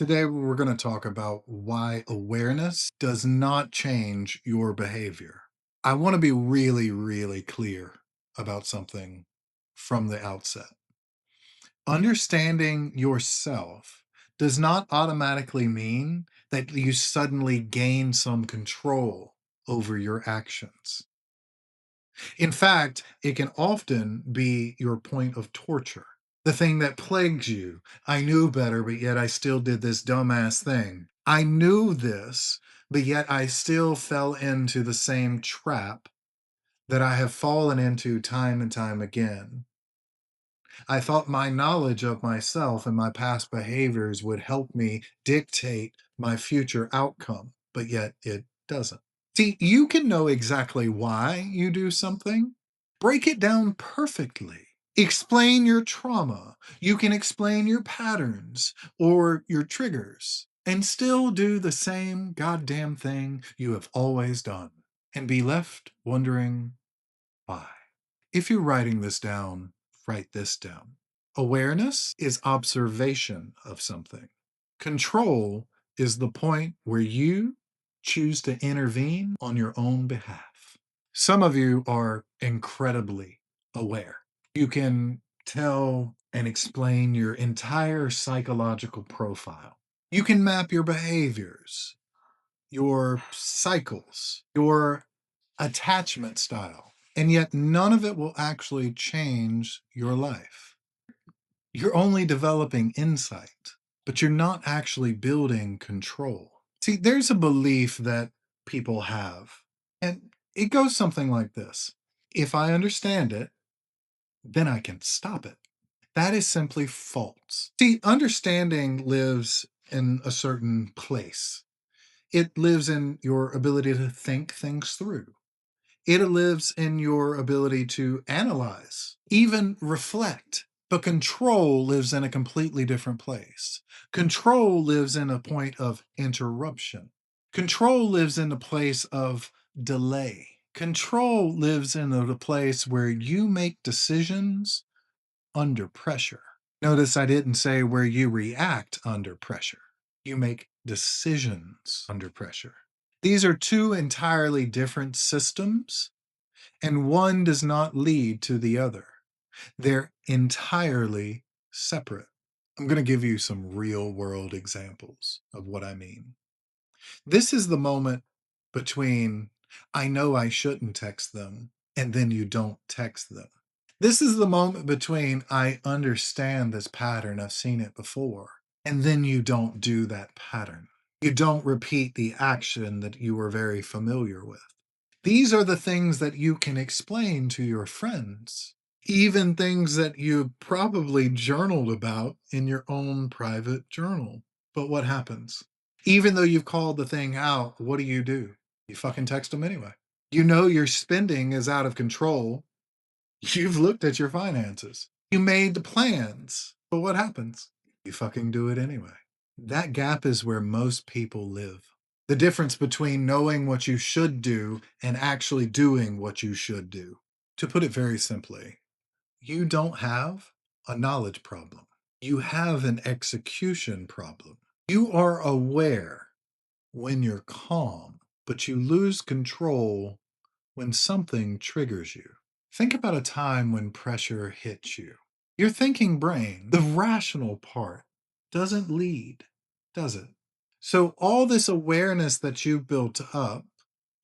Today, we're going to talk about why awareness does not change your behavior. I want to be really, really clear about something from the outset. Understanding yourself does not automatically mean that you suddenly gain some control over your actions. In fact, it can often be your point of torture, the thing that plagues you. I knew better, but yet I still did this dumbass thing. I knew this, but yet I still fell into the same trap that I have fallen into time and time again. I thought my knowledge of myself and my past behaviors would help me dictate my future outcome, but yet it doesn't. See, you can know exactly why you do something, break it down perfectly. Explain your trauma. You can explain your patterns or your triggers and still do the same goddamn thing you have always done and be left wondering why. If you're writing this down, write this down. Awareness is observation of something. Control is the point where you choose to intervene on your own behalf. Some of you are incredibly aware. You can tell and explain your entire psychological profile. You can map your behaviors, your cycles, your attachment style, and yet none of it will actually change your life. You're only developing insight, but you're not actually building control. See, there's a belief that people have, and it goes something like this: if I understand it, then I can stop it. That is simply false. See, understanding lives in a certain place. It lives in your ability to think things through. It lives in your ability to analyze, even reflect. But control lives in a completely different place. Control lives in a point of interruption. Control lives in the place of delay. Control lives in the place where you make decisions under pressure. Notice I didn't say where you react under pressure. You make decisions under pressure. These are two entirely different systems, and one does not lead to the other. They're entirely separate. I'm going to give you some real world examples of what I mean. This is the moment between I know I shouldn't text them and then you don't text them. This is the moment between I understand this pattern, I've seen it before, and then you don't do that pattern. You don't repeat the action that you were very familiar with. These are the things that you can explain to your friends, even things that you probably journaled about in your own private journal. But what happens? Even though you've called the thing out, what do? You fucking text them anyway. You know your spending is out of control. You've looked at your finances. You made the plans. But what happens? You fucking do it anyway. That gap is where most people live. The difference between knowing what you should do and actually doing what you should do. To put it very simply, you don't have a knowledge problem. You have an execution problem. You are aware when you're calm, but you lose control when something triggers you. Think about a time when pressure hits you. Your thinking brain, the rational part, doesn't lead, does it? So, all this awareness that you built up,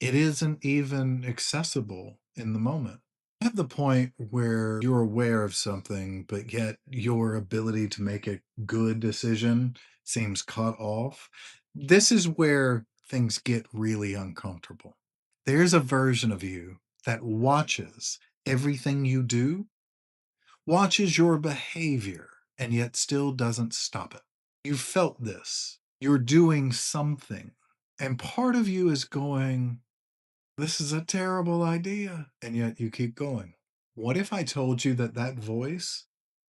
it isn't even accessible in the moment. At the point where you're aware of something, but yet your ability to make a good decision seems cut off, this is where things get really uncomfortable. There's a version of you that watches everything you do, watches your behavior, and yet still doesn't stop it. You felt this. You're doing something. And part of you is going, this is a terrible idea. And yet you keep going. What if I told you that that voice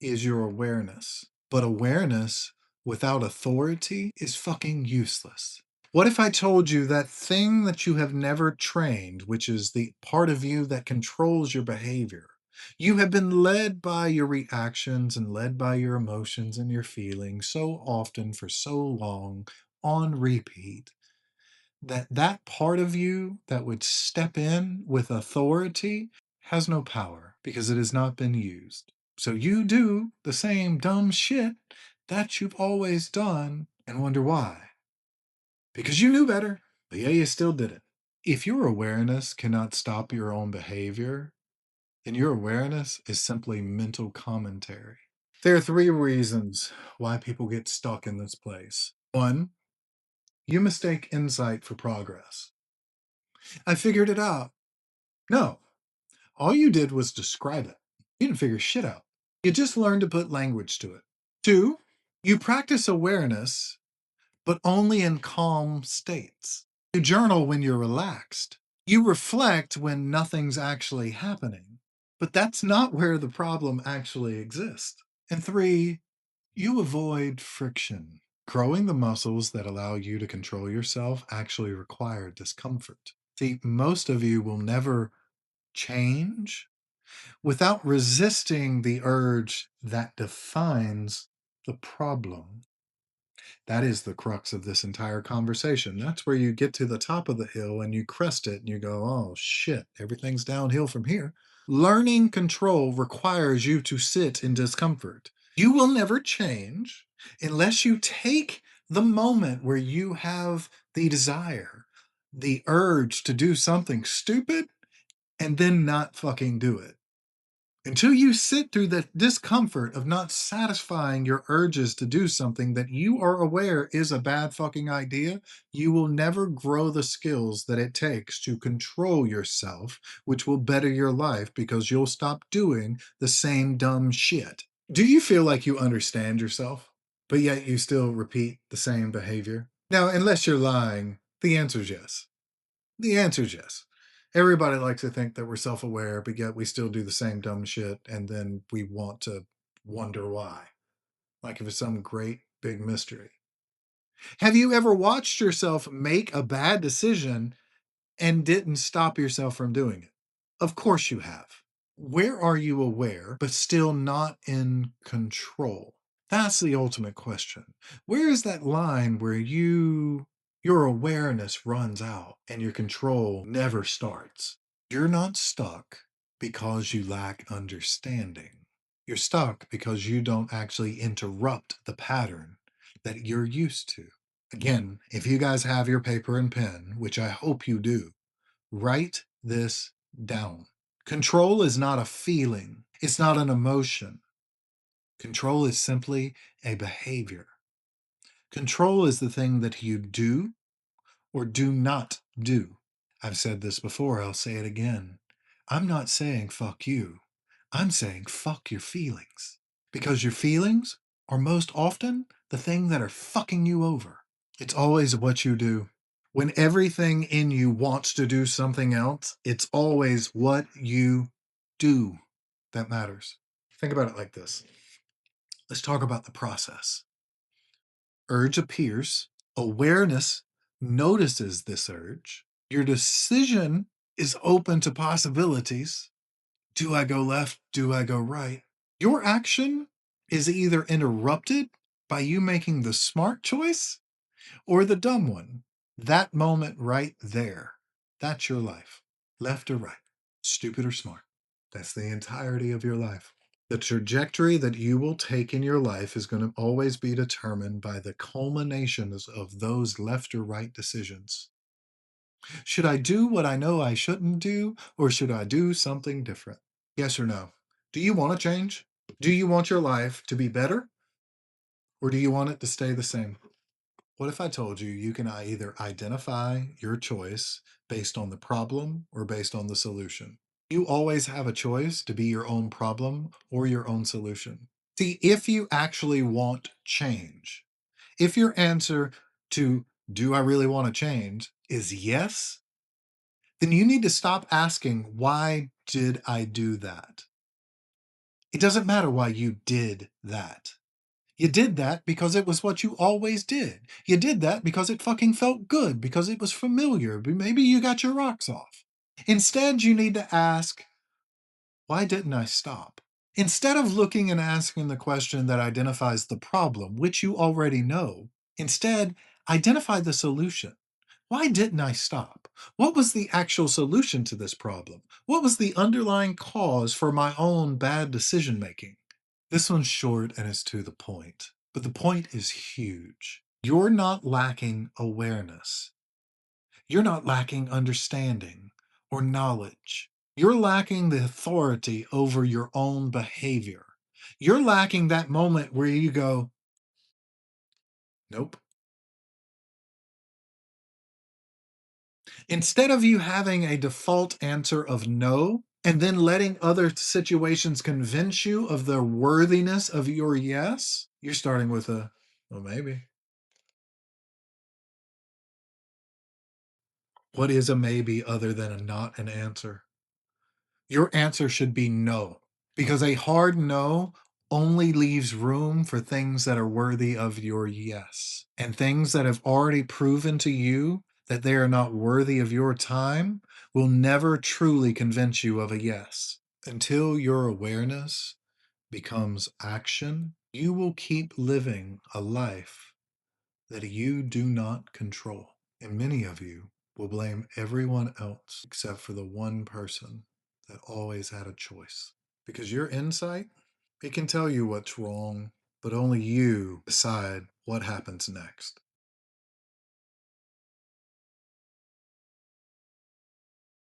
is your awareness? But awareness without authority is fucking useless. What if I told you that thing that you have never trained, which is the part of you that controls your behavior? You have been led by your reactions and led by your emotions and your feelings so often for so long on repeat that that part of you that would step in with authority has no power because it has not been used. So you do the same dumb shit that you've always done and wonder why. Because you knew better, but yeah, you still did it. If your awareness cannot stop your own behavior, then your awareness is simply mental commentary. There are three reasons why people get stuck in this place. One, you mistake insight for progress. I figured it out. No, all you did was describe it. You didn't figure shit out. You just learned to put language to it. Two, you practice awareness, but only in calm states. You journal when you're relaxed. You reflect when nothing's actually happening. But that's not where the problem actually exists. And three, you avoid friction. Growing the muscles that allow you to control yourself actually require discomfort. See, most of you will never change without resisting the urge that defines the problem. That is the crux of this entire conversation. That's where you get to the top of the hill and you crest it and you go, oh shit, everything's downhill from here. Learning control requires you to sit in discomfort. You will never change unless you take the moment where you have the desire, the urge to do something stupid, and then not fucking do it. Until you sit through the discomfort of not satisfying your urges to do something that you are aware is a bad fucking idea, you will never grow the skills that it takes to control yourself, which will better your life because you'll stop doing the same dumb shit. Do you feel like you understand yourself, but yet you still repeat the same behavior? Now, unless you're lying, the answer is yes. The answer is yes. Everybody likes to think that we're self aware, but yet we still do the same dumb shit. And then we want to wonder why. Like if it's some great big mystery. Have you ever watched yourself make a bad decision and didn't stop yourself from doing it? Of course you have. Where are you aware, but still not in control? That's the ultimate question. Where is that line where your awareness runs out and your control never starts? You're not stuck because you lack understanding. You're stuck because you don't actually interrupt the pattern that you're used to. Again, if you guys have your paper and pen, which I hope you do, write this down. Control is not a feeling, it's not an emotion. Control is simply a behavior. Control is the thing that you do or do not do. I've said this before, I'll say it again. I'm not saying fuck you. I'm saying fuck your feelings. Because your feelings are most often the thing that are fucking you over. It's always what you do. When everything in you wants to do something else, it's always what you do that matters. Think about it like this. Let's talk about the process. Urge appears, awareness notices this urge. Your decision is open to possibilities. Do I go left? Do I go right? Your action is either interrupted by you making the smart choice or the dumb one. That moment right there, that's your life. Left or right, stupid or smart. That's the entirety of your life. The trajectory that you will take in your life is going to always be determined by the culminations of those left or right decisions. Should I do what I know I shouldn't do, or should I do something different? Yes or no? Do you want to change? Do you want your life to be better, or do you want it to stay the same? What if I told you you can either identify your choice based on the problem or based on the solution? You always have a choice to be your own problem or your own solution. See, if you actually want change, if your answer to do I really want to change is yes, then you need to stop asking, why did I do that? It doesn't matter why you did that. You did that because it was what you always did. You did that because it fucking felt good, because it was familiar. Maybe you got your rocks off. Instead, you need to ask, Why didn't I stop? Instead of looking and asking the question that identifies the problem, which you already know, instead identify the solution. Why didn't I stop? What was the actual solution to this problem? What was the underlying cause for my own bad decision making? This one's short and is to the point, but the point is huge. You're not lacking awareness. You're not lacking understanding or knowledge. You're lacking the authority over your own behavior. You're lacking that moment where you go, nope. Instead of you having a default answer of no, and then letting other situations convince you of the worthiness of your yes, you're starting with a, well, maybe. What is a maybe other than a not an answer? Your answer should be no, because a hard no only leaves room for things that are worthy of your yes. And things that have already proven to you that they are not worthy of your time will never truly convince you of a yes. Until your awareness becomes action, you will keep living a life that you do not control. And many of you will blame everyone else except for the one person that always had a choice. Because your insight, it can tell you what's wrong, but only you decide what happens next.